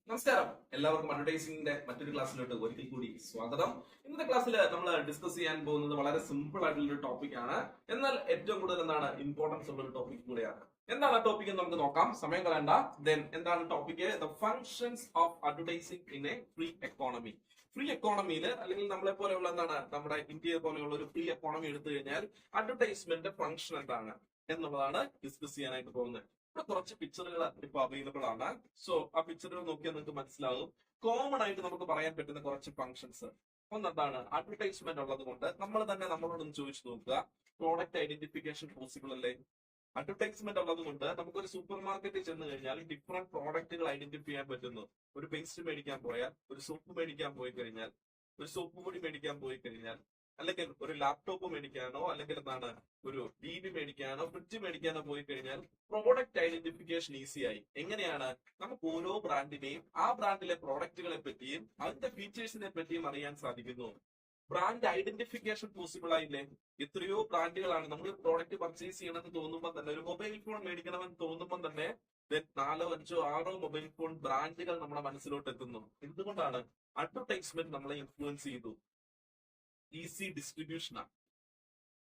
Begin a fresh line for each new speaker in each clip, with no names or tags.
നമസ്കാരം, എല്ലാവർക്കും അഡ്വർടൈസിംഗിന്റെ മറ്റൊരു ക്ലാസ്സിലോട്ട് ഒരിക്കൽ കൂടി സ്വാഗതം. ഇന്നത്തെ ക്ലാസ്സിൽ നമ്മൾ ഡിസ്കസ് ചെയ്യാൻ പോകുന്നത് വളരെ സിമ്പിൾ ആയിട്ടുള്ള ഒരു ടോപ്പിക് ആണ്. എന്നാൽ ഏറ്റവും കൂടുതൽ ഇമ്പോർട്ടൻസ് ഉള്ള ഒരു ടോപ്പിക് കൂടെയാണ്. എന്താണ് ആ ടോപ്പിക് എന്ന് നമുക്ക് നോക്കാം, സമയം കളയണ്ട. ദെൻ എന്താണ് topic? The functions of advertising in a free economy. Free എക്കോണമിയിൽ അല്ലെങ്കിൽ നമ്മളെ പോലെയുള്ള നമ്മുടെ ഇന്ത്യയെ പോലെയുള്ള ഒരു ഫ്രീ എക്കോണമി എടുത്തു കഴിഞ്ഞാൽ അഡ്വർടൈസ്മെന്റ് ഫംഗ്ഷൻ എന്താണ് എന്നുള്ളതാണ് ഡിസ്കസ് ചെയ്യാനായിട്ട് പോകുന്നത്. ഇവിടെ കുറച്ച് പിക്ചറുകൾ ഇപ്പൊ അവൈലബിൾ ആണ്. സോ ആ പിക്ചറുകൾ നോക്കിയാൽ നിങ്ങൾക്ക് മനസ്സിലാകും. കോമൺ ആയിട്ട് നമുക്ക് പറയാൻ പറ്റുന്ന കുറച്ച് ഫംഗ്ഷൻസ്. ഒന്നെന്താണ്? അഡ്വർടൈസ്മെന്റ് ഉള്ളത് കൊണ്ട് നമ്മൾ തന്നെ നമ്മളോടൊന്ന് ചോദിച്ചു നോക്കുക, പ്രോഡക്റ്റ് ഐഡന്റിഫിക്കേഷൻ പോസിബിൾ അല്ലേ? അഡ്വർടൈസ്മെന്റ് ഉള്ളത് കൊണ്ട് നമുക്കൊരു സൂപ്പർ മാർക്കറ്റിൽ ചെന്ന് കഴിഞ്ഞാൽ ഡിഫറെന്റ് പ്രോഡക്റ്റുകൾ ഐഡന്റിഫൈ ചെയ്യാൻ പറ്റുന്നു. ഒരു പേസ്റ്റ് മേടിക്കാൻ പോയാൽ, ഒരു സോപ്പ് മേടിക്കാൻ പോയി കഴിഞ്ഞാൽ, ഒരു സോപ്പ് പൊടി മേടിക്കാൻ പോയി കഴിഞ്ഞാൽ, അല്ലെങ്കിൽ ഒരു ലാപ്ടോപ്പ് മേടിക്കാനോ, അല്ലെങ്കിൽ ഒരു TV മേടിക്കാനോ, ഫ്രിഡ്ജ് മേടിക്കാനോ പോയി കഴിഞ്ഞാൽ പ്രോഡക്റ്റ് ഐഡന്റിഫിക്കേഷൻ ഈസിയായി. എങ്ങനെയാണ്? നമുക്ക് ഓരോ ബ്രാൻഡിനെയും ആ ബ്രാൻഡിലെ പ്രോഡക്റ്റുകളെ പറ്റിയും അതിന്റെ ഫീച്ചേഴ്സിനെ പറ്റിയും അറിയാൻ സാധിക്കുന്നു. ബ്രാൻഡ് ഐഡന്റിഫിക്കേഷൻ പോസിബിൾ ആയില്ലേ? എത്രയോ ബ്രാൻഡുകളാണ്. നമ്മൾ പ്രോഡക്റ്റ് പർച്ചേസ് ചെയ്യണമെന്ന് തോന്നുമ്പോൾ തന്നെ, ഒരു മൊബൈൽ ഫോൺ മേടിക്കണമെന്ന് തോന്നുമ്പോൾ തന്നെ 4, 5, 6 മൊബൈൽ ഫോൺ ബ്രാൻഡുകൾ നമ്മുടെ മനസ്സിലോട്ട് എത്തുന്നു. എന്തുകൊണ്ടാണ്? അഡ്വർടൈസ്മെന്റ് നമ്മളെ ഇൻഫ്ലുവൻസ് ചെയ്തു. ഈസി ഡിസ്ട്രിബ്യൂഷനാണ്.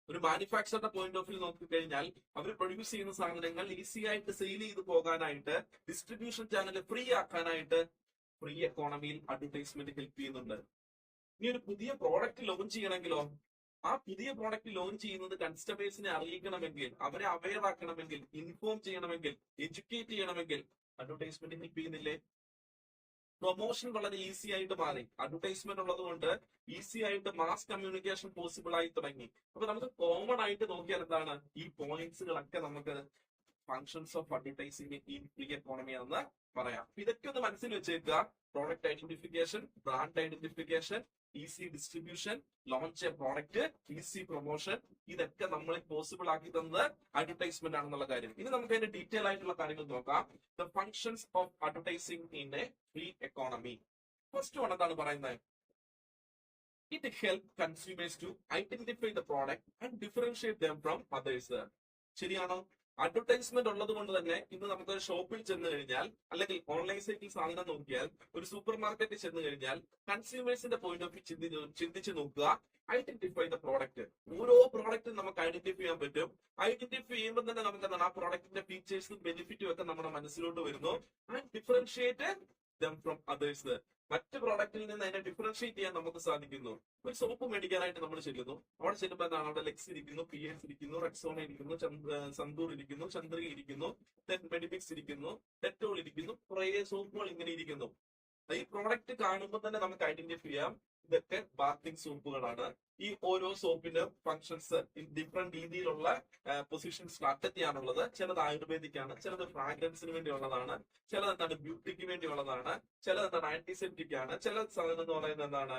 ഒരു മാനുഫാക്ചറിന്റെ പോയിന്റ് ഓഫ് വ്യൂ നോക്കിക്കഴിഞ്ഞാൽ അവർ പ്രൊഡ്യൂസ് ചെയ്യുന്ന സാധനങ്ങൾ ഈസി ആയിട്ട് സെയിൽ ചെയ്ത് പോകാനായിട്ട്, ഡിസ്ട്രിബ്യൂഷൻ ചാനൽ ഫ്രീ ആക്കാനായിട്ട് ഫ്രീ എക്കോണമിയിൽ അഡ്വർടൈസ്മെന്റ് ഹെൽപ്പ് ചെയ്യുന്നുണ്ട്. ഇനി ഒരു പുതിയ പ്രോഡക്റ്റ് ലോഞ്ച് ചെയ്യണമെങ്കിലോ, ആ പുതിയ പ്രോഡക്റ്റ് ലോഞ്ച് ചെയ്യുന്നത് കസ്റ്റമേഴ്സിനെ അറിയിക്കണമെങ്കിൽ, അവരെ അവെയർ ആക്കണമെങ്കിൽ, ഇൻഫോം ചെയ്യണമെങ്കിൽ, എഡ്യൂക്കേറ്റ് ചെയ്യണമെങ്കിൽ അഡ്വർടൈസ്മെന്റ് ഹെൽപ്പ് ചെയ്യുന്നില്ലേ? പ്രൊമോഷൻ വളരെ ഈസി ആയിട്ട് മാറി. അഡ്വർടൈസ്മെന്റ് ഉള്ളത് കൊണ്ട് ഈസി ആയിട്ട് മാസ് കമ്മ്യൂണിക്കേഷൻ പോസിബിൾ ആയി തുടങ്ങി. അപ്പൊ നമുക്ക് കോമൺ ആയിട്ട് നോക്കിയാൽ എന്താണ്? ഈ പോയിന്റ്സുകളൊക്കെ നമുക്ക് functions of advertising in free economy ആണെന്ന് പറയാം. ഇതൊക്കെ ഒന്ന് മനസ്സിൽ വെച്ചേക്കുക. Product identification, brand identification, easy distribution, launch A product, easy promotion, ഇതൊക്കെ നമ്മളെ പോസിബിൾ ആക്കി തന്നത് അഡ്വർടൈസ്മെന്റ് ആണെന്നുള്ള കാര്യം. ഇനി നമുക്ക് അതിന്റെ ഡീറ്റെയിൽ ആയിട്ടുള്ള കാര്യങ്ങൾ നോക്കാം. The functions of advertising in a free economy. First one എന്താണ് പറയുന്നത്? It help consumers to identify the product and differentiate them from others. ശരിയാണോ? അഡ്വർടൈസ്മെന്റ് ഉള്ളത് കൊണ്ട് തന്നെ ഇന്ന് നമുക്ക് ഒരു ഷോപ്പിൽ ചെന്ന് കഴിഞ്ഞാൽ, അല്ലെങ്കിൽ ഓൺലൈൻ സൈറ്റിൽ സാധനം നോക്കിയാൽ, ഒരു സൂപ്പർ മാർക്കറ്റിൽ ചെന്ന് കഴിഞ്ഞാൽ കൺസ്യൂമേഴ്സിന്റെ പോയിന്റ് ഓഫ് വ്യൂ ചിന്തിച്ച് നോക്കുക. Identify the product. ഓരോ പ്രോഡക്റ്റും നമുക്ക് ഐഡന്റിഫൈ ചെയ്യാൻ പറ്റും. ഐഡന്റിഫൈ ചെയ്യുമ്പോൾ തന്നെ നമുക്ക് ആ പ്രോഡക്റ്റിന്റെ ഫീച്ചേഴ്സും ബെനിഫിറ്റും ഒക്കെ നമ്മുടെ മനസ്സിലോട്ട് വരുന്നു. And differentiate them from others. മറ്റ് പ്രോഡക്റ്റിൽ നിന്ന് അതിനെ ഡിഫറൻഷിയേറ്റ് ചെയ്യാൻ നമുക്ക് സാധിക്കുന്നു. ഒരു സോപ്പ് മേടിക്കാനായിട്ട് നമ്മൾ ചെല്ലുന്നു. അവിടെ ചെല്ലുമ്പോൾ എന്താണ്? അവിടെ ലെക്സ് ഇരിക്കുന്നു, PS ഇരിക്കുന്നു, റെക്സോണ ഇരിക്കുന്നു, സന്തൂർ ഇരിക്കുന്നു, ചന്ദ്രിക ഇരിക്കുന്നു, മെഡിമിക്സ് ഇരിക്കുന്നു, ഡെറ്റോൾ ഇരിക്കുന്നു, കുറേ സോപ്പുകൾ ഇങ്ങനെ ഇരിക്കുന്നു. ഈ പ്രോഡക്റ്റ് കാണുമ്പോൾ തന്നെ നമുക്ക് ഐഡന്റിഫൈ ചെയ്യാം, ഇതൊക്കെ ബാത്തിങ് സോപ്പുകളാണ്. ഈ ഓരോ സോപ്പിന്റെ ഫങ്ഷൻസ് ഡിഫറെന്റ് രീതിയിലുള്ള പൊസിഷൻസ് അറ്റത്ത് ചെയ്യാനുള്ളത്. ചിലത് ആയുർവേദിക് ആണ്, ചിലത് ഫ്രാഗ്രൻസിന് വേണ്ടിയുള്ളതാണ്, ചിലത് ബ്യൂട്ടിക്ക് വേണ്ടിയുള്ളതാണ്, ചിലത് ആന്റിസെപ്റ്റിക് ആണ്, ചില സാധനം എന്ന് പറയുന്നത്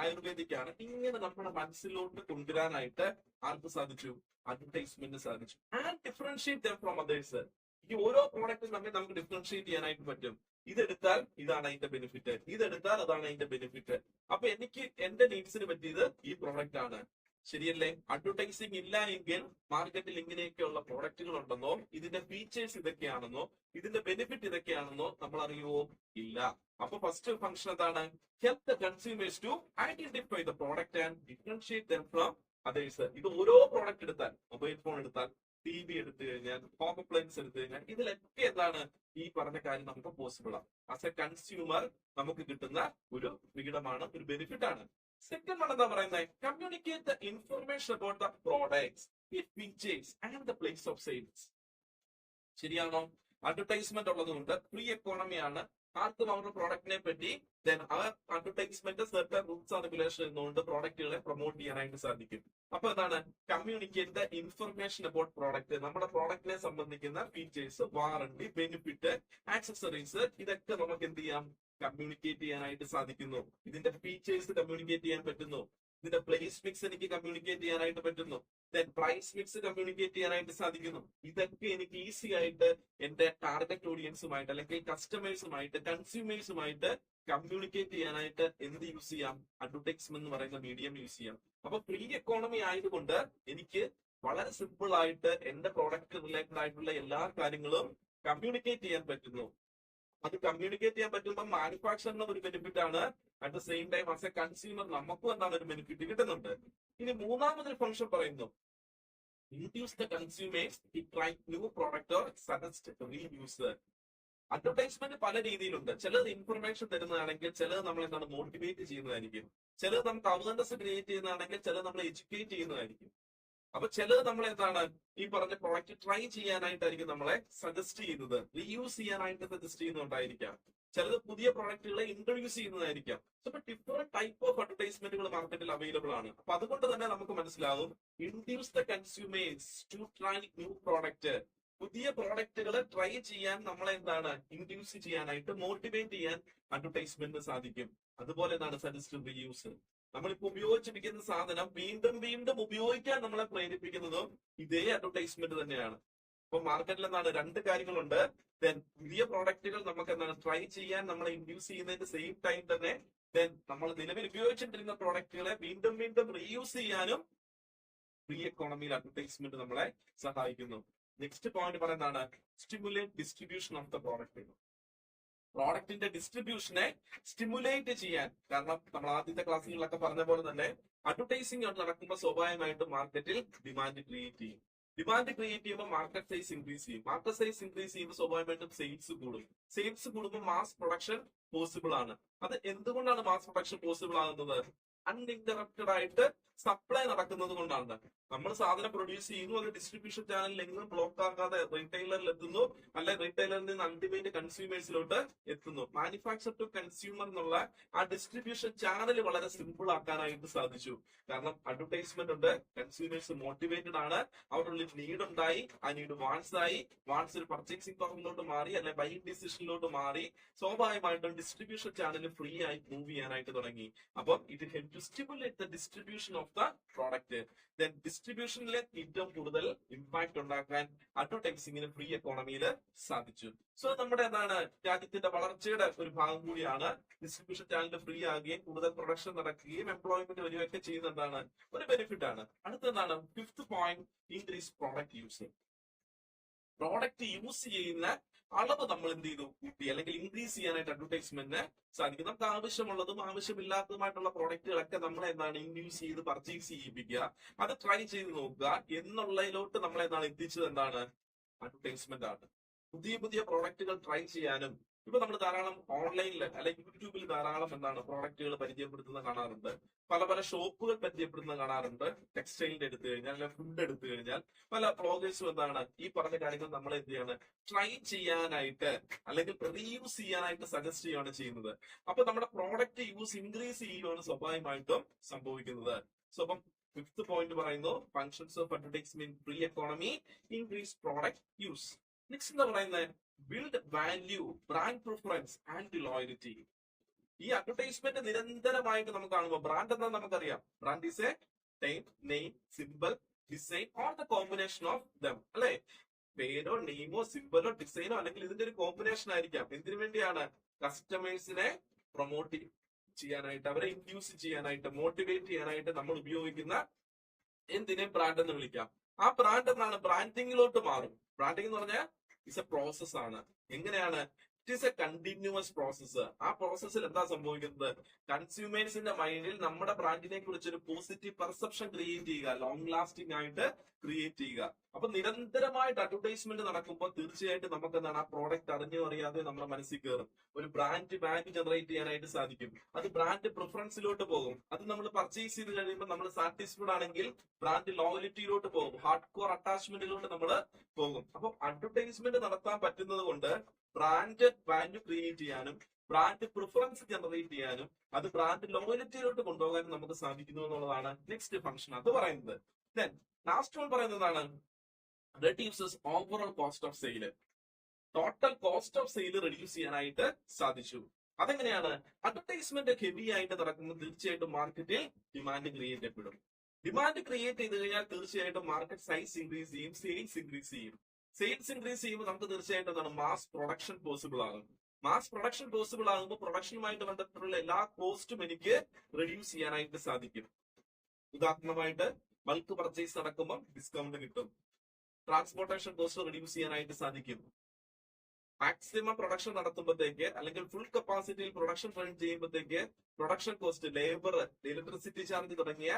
ആയുർവേദിക് ആണ്. ഇങ്ങനെ നമ്മുടെ മനസ്സിലോട്ട് കൊണ്ടുവരാനായിട്ട് ആർക്ക് സാധിച്ചു? അഡ്വർടൈസ്മെന്റ് സാധിച്ചു. And differentiate them from others. ഈ ഓരോ പ്രോഡക്റ്റും തമ്മിൽ നമുക്ക് ഡിഫറൻഷിയേറ്റ് ചെയ്യാനായിട്ട് പറ്റും. ഇതെടുത്താൽ ഇതാണ് അതിന്റെ ബെനിഫിറ്റ്, ഇതെടുത്താൽ അതാണ് അതിന്റെ ബെനിഫിറ്റ്. അപ്പൊ എനിക്ക് എന്റെ നീഡ്സിന് പറ്റിയത് ഈ പ്രോഡക്റ്റ് ആണ്. ശരിയല്ലേ? അഡ്വർടൈസിംഗ് ഇല്ല എങ്കിൽ മാർക്കറ്റിൽ ഇങ്ങനെയൊക്കെയുള്ള പ്രോഡക്റ്റുകൾ ഉണ്ടെന്നോ, ഇതിന്റെ ഫീച്ചേഴ്സ് ഇതൊക്കെയാണെന്നോ, ഇതിന്റെ ബെനിഫിറ്റ് ഇതൊക്കെയാണെന്നോ നമ്മൾ അറിയുമോ? ഇല്ല. അപ്പൊ ഫസ്റ്റ് ഫംഗ്ഷൻ എന്താണ്? Help the consumers to identify the product and differentiate them from others. ഇത് ഓരോ പ്രോഡക്റ്റ് എടുത്താൽ, മൊബൈൽ ഫോൺ എടുത്താൽ, TV എടുത്തു കഴിഞ്ഞാൽ, ഹോം അപ്ലയൻസ് എടുത്തു കഴിഞ്ഞാൽ, ഇതിലൊക്കെ ഈ പറഞ്ഞ കാര്യം നമുക്ക് പോസിബിൾ ആണ്. ആസ് എ കൺസ്യൂമർ നമുക്ക് കിട്ടുന്ന ഒരു ഫ്രീഡമാണ്, ഒരു ബെനിഫിറ്റ് ആണ്. സെക്കൻഡ് വൺ എന്താ പറയുന്നത്? Communicate the information about the products, it features and the place of sales. ശരിയാണോ? അഡ്വർടൈസ്മെന്റ് ഉള്ളത് കൊണ്ട് ഫ്രീ എക്കോണമിയാണ്. ആർക്കും അവരുടെ പ്രോഡക്റ്റിനെ പറ്റി അഡ്വർടൈസ്മെന്റ് സർക്കാർ റൂൾസ് ആൻഡ് റെഗുലേഷൻ എന്നുകൊണ്ട് പ്രോഡക്റ്റുകളെ പ്രൊമോട്ട് ചെയ്യാനായിട്ട് സാധിക്കും. അപ്പൊ എന്താണ്? Communicate the information about product. നമ്മുടെ പ്രോഡക്റ്റിനെ സംബന്ധിക്കുന്ന ഫീച്ചേഴ്സ്, വാറണ്ടി, ബെനിഫിറ്റ്, ആക്സസറീസ്, ഇതൊക്കെ നമുക്ക് എന്ത് ചെയ്യാം? കമ്മ്യൂണിക്കേറ്റ് ചെയ്യാനായിട്ട് സാധിക്കുന്നു. ഇതിന്റെ ഫീച്ചേഴ്സ് കമ്മ്യൂണിക്കേറ്റ് ചെയ്യാൻ പറ്റുന്നു. ഇതിന്റെ പ്ലേസ് മിക്സ് എനിക്ക് കമ്മ്യൂണിക്കേറ്റ് ചെയ്യാനായിട്ട് പറ്റുന്നു. പ്രൈസ് മിക്സ് കമ്മ്യൂണിക്കേറ്റ് ചെയ്യാനായിട്ട് സാധിക്കുന്നു. ഇതൊക്കെ എനിക്ക് ഈസി ആയിട്ട് എന്റെ ടാർഗറ്റ് ഓഡിയൻസുമായിട്ട്, അല്ലെങ്കിൽ കസ്റ്റമേഴ്സുമായിട്ട്, കൺസ്യൂമേഴ്സുമായിട്ട് കമ്മ്യൂണിക്കേറ്റ് ചെയ്യാനായിട്ട് എന്ത് യൂസ് ചെയ്യാം? അഡ്വർടൈസ്മെന്റ് എന്ന് പറയുന്ന മീഡിയം യൂസ് ചെയ്യാം. അപ്പൊ ഫ്രീ എക്കോണമി ആയതുകൊണ്ട് എനിക്ക് വളരെ സിമ്പിൾ ആയിട്ട് എന്റെ പ്രോഡക്റ്റ് റിലേറ്റഡ് ആയിട്ടുള്ള എല്ലാ കാര്യങ്ങളും കമ്മ്യൂണിക്കേറ്റ് ചെയ്യാൻ പറ്റുന്നു. അത് കമ്മ്യൂണിക്കേറ്റ് ചെയ്യാൻ പറ്റുമ്പോൾ മാനുഫാക്ചറിന് ഒരു ബെനിഫിറ്റ് ആണ്. At the same time as A consumer നമുക്കും എന്താണ് ഒരു ബെനിഫിറ്റ് കിട്ടുന്നുണ്ട്. ഇനി മൂന്നാമതൊരു ഫംഗ്ഷൻ പറയുന്നു, induce the consumers to try new product or suggest reuse. Advertisement പല രീതിയിലുണ്ട്. ചിലത് ഇൻഫർമേഷൻ തരുന്നതാണെങ്കിൽ, ചിലത് നമ്മൾ എന്താണ് മോട്ടിവേറ്റ് ചെയ്യുന്നതായിരിക്കും, ചിലത് നമുക്ക് അവയർനെസ് ക്രിയേറ്റ് ചെയ്യുന്നതാണെങ്കിൽ, ചിലത് നമ്മൾ എഡ്യൂക്കേറ്റ് ചെയ്യുന്നതായിരിക്കും. അപ്പൊ ചിലത് നമ്മൾ എന്താണ് ഈ പറഞ്ഞ പ്രോഡക്റ്റ് ട്രൈ ചെയ്യാനായിട്ടായിരിക്കും നമ്മളെ സജസ്റ്റ് ചെയ്യുന്നത്, റീയൂസ് ചെയ്യാനായിട്ട് സജസ്റ്റ് ചെയ്യുന്നുണ്ടായിരിക്കാം. ചിലത് പുതിയ പ്രോഡക്റ്റുകളെ ഇൻട്രൊഡ്യൂസ് ചെയ്യുന്നതായിരിക്കാം. അപ്പൊ ഡിഫറെന്റ് ടൈപ്പ് ഓഫ് അഡ്വർടൈസ്മെന്റുകൾ മാർക്കറ്റിൽ അവൈലബിൾ ആണ്. അപ്പൊ അതുകൊണ്ട് തന്നെ നമുക്ക് മനസ്സിലാവും, induce the consumers to try new product. പുതിയ പ്രോഡക്റ്റുകൾ ട്രൈ ചെയ്യാൻ നമ്മളെ എന്താണ് ഇൻഡ്യൂസ് ചെയ്യാനായിട്ട്, മോട്ടിവേറ്റ് ചെയ്യാൻ അഡ്വർടൈസ്മെന്റിന് സാധിക്കും. അതുപോലെ എന്താണ് സജസ്റ്റ് റീയൂസ്. നമ്മളിപ്പോ ഉപയോഗിച്ചിരിക്കുന്ന സാധനം വീണ്ടും വീണ്ടും ഉപയോഗിക്കാൻ നമ്മളെ പ്രേരിപ്പിക്കുന്നതും ഇതേ അഡ്വർടൈസ്മെന്റ് തന്നെയാണ്. അപ്പൊ മാർക്കറ്റിൽ എന്താണ് രണ്ട് കാര്യങ്ങളുണ്ട്. ദെൻ പുതിയ പ്രോഡക്റ്റുകൾ നമുക്ക് എന്താണ് ട്രൈ ചെയ്യാൻ നമ്മളെ ഇൻഡ്യൂസ് ചെയ്യുന്നതിന്റെ സെയിം ടൈം തന്നെ ദെൻ നമ്മൾ നിലവിൽ ഉപയോഗിച്ചിട്ടിരുന്ന പ്രോഡക്റ്റുകളെ വീണ്ടും വീണ്ടും റീയൂസ് ചെയ്യാനും ഫ്രീ എക്കോണമിയിൽ അഡ്വർടൈസ്മെന്റ് നമ്മളെ സഹായിക്കുന്നു. നെക്സ്റ്റ് പോയിന്റ് പറയുന്നതാണ് stimulate distribution of the product. പ്രോഡക്റ്റിന്റെ ഡിസ്ട്രിബ്യൂഷനെ സ്റ്റിമുലേറ്റ് ചെയ്യാൻ. കാരണം നമ്മൾ ആദ്യത്തെ ക്ലാസ്സുകളിലൊക്കെ പറഞ്ഞ പോലെ തന്നെ അഡ്വർടൈസിംഗ് നടക്കുമ്പോൾ സ്വാഭാവികമായിട്ടും മാർക്കറ്റിൽ ഡിമാൻഡ് ക്രിയേറ്റ് ചെയ്യും. ഡിമാൻഡ് ക്രിയേറ്റ് ചെയ്യുമ്പോൾ മാർക്കറ്റ് സൈസ് ഇൻക്രീസ് ചെയ്യും. മാർക്കറ്റ് സൈസ് ഇൻക്രീസ് ചെയ്യുമ്പോൾ സ്വാഭാവികമായിട്ടും സെയിൽസ് കൂടും. സെയിൽസ് കൂടുമ്പോൾ മാസ് പ്രൊഡക്ഷൻ പോസിബിൾ ആണ്. അത് എന്തുകൊണ്ടാണ് മാസ് പ്രൊഡക്ഷൻ പോസിബിൾ ആകുന്നത്? അൺഇന്ററപ്റ്റഡ് ആയിട്ട് സപ്ലൈ നടക്കുന്നത് കൊണ്ടാണ്. നമ്മൾ സാധനം പ്രൊഡ്യൂസ് ചെയ്യുന്നു, അത് ഡിസ്ട്രിബ്യൂഷൻ ചാനലിൽ എങ്ങും ബ്ലോക്ക് ആക്കാതെ റീറ്റെയിലറിൽ എത്തുന്നു, അല്ലെ റീറ്റെയിലറിൽ നിന്ന് അൾട്ടിമേറ്റ് കൺസ്യൂമേഴ്സിലോട്ട് എത്തുന്നു. മാനുഫാക്ചർ ടു കൺസ്യൂമർ എന്നുള്ള ആ ഡിസ്ട്രിബ്യൂഷൻ ചാനൽ വളരെ സിമ്പിൾ ആക്കാനായിട്ട് സാധിച്ചു. കാരണം അഡ്വർടൈസ്മെന്റ് ഉണ്ട്, കൺസ്യൂമേഴ്സ് മോട്ടിവേറ്റഡ് ആണ്, അവരുടെ ഉള്ളിൽ നീഡ് ഉണ്ടായി, ആ നീഡ് വാൺസ് ആയി, വാൺസ് ഒരു പർച്ചേസിംഗ് പവറിലോട്ട് മാറി, അല്ലെ ബൈയിങ് ഡിസിഷനിലോട്ട് മാറി, സ്വാഭാവികമായിട്ടും ഡിസ്ട്രിബ്യൂഷൻ ചാനൽ ഫ്രീ ആയി മൂവ് ചെയ്യാനായിട്ട് തുടങ്ങി. അപ്പം it help to stimulate the distribution of the product. Then ഡിസ്ട്രിബ്യൂഷനിലെ ഏറ്റവും കൂടുതൽ ഇമ്പാക്ട് ഉണ്ടാക്കാൻ അഡ്വർടൈസിംഗിന് ഫ്രീ എക്കോണമിയിൽ സാധിച്ചു. സോ നമ്മുടെ എന്താണ് രാജ്യത്തിന്റെ വളർച്ചയുടെ ഒരു ഭാഗം കൂടിയാണ് ഡിസ്ട്രിബ്യൂഷൻ ചാനൽ ഫ്രീ ആകുകയും കൂടുതൽ പ്രൊഡക്ഷൻ നടക്കുകയും എംപ്ലോയ്മെന്റ് വരികയൊക്കെ ചെയ്യുന്നതാണ്, ഒരു ബെനിഫിറ്റ് ആണ്. അടുത്തെന്താണ് fifth point, increase product use. Product use ചെയ്യുന്ന അളവ് നമ്മൾ എന്ത് ചെയ്തു കൂട്ടി, അല്ലെങ്കിൽ ഇൻക്രീസ് ചെയ്യാനായിട്ട് അഡ്വർടൈസ്മെന്റിന് സാധിക്കും. നമുക്ക് ആവശ്യമുള്ളതും ആവശ്യമില്ലാത്തതുമായിട്ടുള്ള പ്രോഡക്റ്റുകളൊക്കെ നമ്മൾ എന്താണ് ഇൻഡ്യൂസ് ചെയ്ത് പർച്ചേസ് ചെയ്യിപ്പിക്കുക, അത് ട്രൈ ചെയ്ത് നോക്കുക എന്നുള്ളതിലോട്ട് നമ്മൾ എന്താണ് എത്തിച്ചത് എന്താണ് അഡ്വർടൈസ്മെന്റ് ആണ്. പുതിയ പുതിയ പ്രോഡക്റ്റുകൾ ട്രൈ ചെയ്യാനും ഇപ്പൊ നമ്മൾ ധാരാളം ഓൺലൈനിൽ അല്ലെങ്കിൽ യൂട്യൂബിൽ ധാരാളം എന്താണ് പ്രോഡക്റ്റുകൾ പരിചയപ്പെടുത്തുന്ന കാണാറുണ്ട്. പല പല ഷോപ്പുകൾ പരിചയപ്പെടുന്ന കാണാറുണ്ട്. ടെക്സ്റ്റൈലിന്റെ എടുത്തു കഴിഞ്ഞാൽ, അല്ലെങ്കിൽ ഫുഡ് എടുത്തു കഴിഞ്ഞാൽ പല ബ്ലോഗേഴ്സും എന്താണ് ഈ പറഞ്ഞ കാര്യങ്ങൾ നമ്മൾ എന്ത് ചെയ്യാണ് ട്രൈ ചെയ്യാനായിട്ട് അല്ലെങ്കിൽ റീയൂസ് ചെയ്യാനായിട്ട് സജസ്റ്റ് ചെയ്യുകയാണ് ചെയ്യുന്നത്. അപ്പൊ നമ്മുടെ പ്രോഡക്റ്റ് യൂസ് ഇൻക്രീസ് ചെയ്യുകയാണ് സ്വാഭാവികമായിട്ടും സംഭവിക്കുന്നത്. സോ അപ്പം ഫിഫ്ത് പോയിന്റ് പറയുന്നു functions of advertisement free economy, increase product use. Next എന്താ പറയുന്നത് build value, brand preference and loyalty. ഈ അഡ്വർടൈസ്മെന്റ് നിരന്തരമായിട്ട് നമുക്ക് കാണുമ്പോൾ ബ്രാൻഡ് എന്താ നമുക്കറിയാം. Brand is A name, simple, design or the combination of them, അല്ലെ? പേരോ നെയിമോ സിമ്പിളോ ഡിസൈനോ അല്ലെങ്കിൽ ഇതിന്റെ ഒരു കോമ്പിനേഷൻ ആയിരിക്കാം. എന്തിനു വേണ്ടിയാണ്? കസ്റ്റമേഴ്സിനെ പ്രൊമോട്ട് ചെയ്യാനായിട്ട്, അവരെ ഇൻഡ്യൂസ് ചെയ്യാനായിട്ട്, മോട്ടിവേറ്റ് ചെയ്യാനായിട്ട് നമ്മൾ ഉപയോഗിക്കുന്ന എന്തിനെ ബ്രാൻഡ് എന്ന് വിളിക്കാം. ആ ബ്രാൻഡ് എന്നാണ് ബ്രാൻഡിങ്ങിലോട്ട് മാറും. ബ്രാൻഡിങ് എന്ന് പറഞ്ഞാൽ ഇറ്റ്സ് എ പ്രോസസ് ആണ്. എങ്ങനെയാണ്? It is A continuous process. ആ പ്രോസസ്സിൽ എന്താ സംഭവിക്കുന്നത്? കൺസ്യൂമേഴ്സിന്റെ മൈൻഡിൽ നമ്മുടെ ബ്രാൻഡിനെ കുറിച്ച് ഒരു പോസിറ്റീവ് പെർസെപ്ഷൻ ക്രിയേറ്റ് ചെയ്യുക, ലോങ് ലാസ്റ്റിംഗ് ആയിട്ട് ക്രിയേറ്റ് ചെയ്യുക. അപ്പൊ നിരന്തരമായിട്ട് അഡ്വർടൈസ്മെന്റ് നടക്കുമ്പോൾ തീർച്ചയായിട്ടും നമുക്ക് എന്താണ് ആ പ്രോഡക്റ്റ് അറിഞ്ഞോ അറിയാതെ നമ്മുടെ മനസ്സിൽ കയറും. ഒരു ബ്രാൻഡ് വാല്യൂ ജനറേറ്റ് ചെയ്യാനായിട്ട് സാധിക്കും. അത് ബ്രാൻഡ് പ്രിഫറൻസിലോട്ട് പോകും. അത് നമ്മൾ പർച്ചേസ് ചെയ്ത് കഴിയുമ്പോൾ നമ്മൾ സാറ്റിസ്ഫൈഡ് ആണെങ്കിൽ ബ്രാൻഡ് ലോയലിറ്റിയിലോട്ട് പോകും, ഹാർഡ് കോർ അറ്റാച്ച്മെന്റിലോട്ട് നമ്മൾ പോകും. അപ്പൊ അഡ്വർടൈസ്മെന്റ് നടത്താൻ പറ്റുന്നത് കൊണ്ട് ബ്രാൻഡ് വാല്യൂ ക്രിയേറ്റ് ചെയ്യാനും ബ്രാൻഡ് പ്രിഫറൻസ് ജനറേറ്റ് ചെയ്യാനും അത് ബ്രാൻഡ് ലോയലിറ്റിയിലോട്ട് കൊണ്ടുപോകാനും നമുക്ക് സാധിക്കുന്നു എന്നുള്ളതാണ് നെക്സ്റ്റ് ഫംഗ്ഷൻ അത് പറയുന്നത്. ദെൻ ലാസ്റ്റ് വൺ പറയുന്നതാണ് reduces overall cost of sale. Total cost of sale reduce ചെയ്യാനായിട്ട് സാധിച്ചു. അതെങ്ങനെയാണ്? അഡ്വർടൈസ്മെന്റ് ഹെവി ആയിട്ട് നടക്കുമ്പോൾ തീർച്ചയായിട്ടും മാർക്കറ്റിൽ ഡിമാൻഡ് ക്രിയേറ്റ് ചെയ്യപ്പെടും. ഡിമാൻഡ് ക്രിയേറ്റ് ചെയ്ത് കഴിഞ്ഞാൽ തീർച്ചയായിട്ടും മാർക്കറ്റ് സൈസ് ഇൻക്രീസ് ചെയ്യും, സെയിൽസ് ഇൻക്രീസ് ചെയ്യും. സെയിൽസ് ഇൻക്രീസ് ചെയ്യുമ്പോൾ നമുക്ക് തീർച്ചയായിട്ടും എന്താണ് മാസ് പ്രൊഡക്ഷൻ പോസിബിൾ ആകും. മാസ് പ്രൊഡക്ഷൻ പോസിബിൾ ആകുമ്പോൾ പ്രൊഡക്ഷനുമായിട്ട് ബന്ധപ്പെട്ടുള്ള എല്ലാ കോസ്റ്റും എനിക്ക് റെഡ്യൂസ് ചെയ്യാനായിട്ട് സാധിക്കും. ഉദാഹരണമായിട്ട് ബൾക്ക് പർച്ചേസ് നടക്കുമ്പോൾ ഡിസ്കൗണ്ട് കിട്ടും. ട്രാൻസ്പോർട്ടേഷൻ കോസ്റ്റ് റെഡ്യൂസ് ചെയ്യാനായിട്ട് സാധിക്കും. മാക്സിമം പ്രൊഡക്ഷൻ നടത്തുമ്പോഴത്തേക്ക് അല്ലെങ്കിൽ ഫുൾ കപ്പാസിറ്റിയിൽ പ്രൊഡക്ഷൻ റൺ ചെയ്യുമ്പോഴത്തേക്ക് production cost, labour, electricity charge തുടങ്ങിയ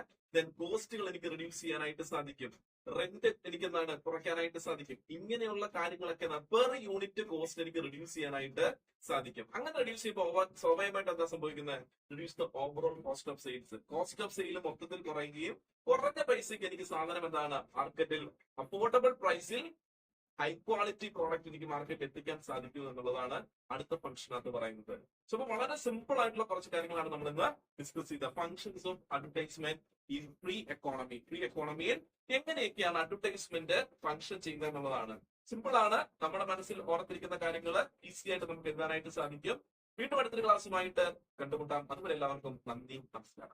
കോസ്റ്റുകൾ എനിക്ക് റിഡ്യൂസ് ചെയ്യാനായിട്ട് സാധിക്കും. റെന്റ് എനിക്ക് എന്താണ് കുറയ്ക്കാനായിട്ട് സാധിക്കും. ഇങ്ങനെയുള്ള കാര്യങ്ങളൊക്കെ പെർ യൂണിറ്റ് കോസ്റ്റ് എനിക്ക് റിഡ്യൂസ് ചെയ്യാനായിട്ട് സാധിക്കും. അങ്ങനെ റിഡ്യൂസ് ചെയ്യുമ്പോൾ സ്വാഭാവികമായിട്ട് എന്താ സംഭവിക്കുന്നത്? Reduce the overall cost of sales. Cost of sale മൊത്തത്തിൽ കുറയുകയും കുറഞ്ഞ പൈസക്ക് എനിക്ക് സാധനം എന്താണ് മാർക്കറ്റിൽ അഫോർഡബിൾ പ്രൈസിൽ ഹൈ ക്വാളിറ്റി പ്രോഡക്റ്റ് എനിക്ക് മാർക്കറ്റ് എത്തിക്കാൻ സാധിക്കും എന്നുള്ളതാണ് അടുത്ത ഫംഗ്ഷൻ എന്ന് പറയുന്നത്. സോ അപ്പൊ വളരെ സിമ്പിൾ ആയിട്ടുള്ള കുറച്ച് കാര്യങ്ങളാണ് നമ്മൾ ഇന്ന് ഡിസ്കസ് ചെയ്ത functions of advertisement in free economy. Free എക്കോണമിയിൽ എങ്ങനെയൊക്കെയാണ് അഡ്വർടൈസ്മെന്റ് ഫംഗ്ഷൻ ചെയ്യുന്നത് എന്നുള്ളതാണ്. സിമ്പിൾ ആണ്, നമ്മുടെ മനസ്സിൽ ഓർത്തിരിക്കുന്ന കാര്യങ്ങൾ ഈസി ആയിട്ട് നമുക്ക് എഴുതാനായിട്ട് സാധിക്കും. വീണ്ടും അടുത്തൊരു ക്ലാസ്സുമായിട്ട് കണ്ടുമുട്ടാം. അതുവരെ എല്ലാവർക്കും നന്ദി, നമസ്കാരം.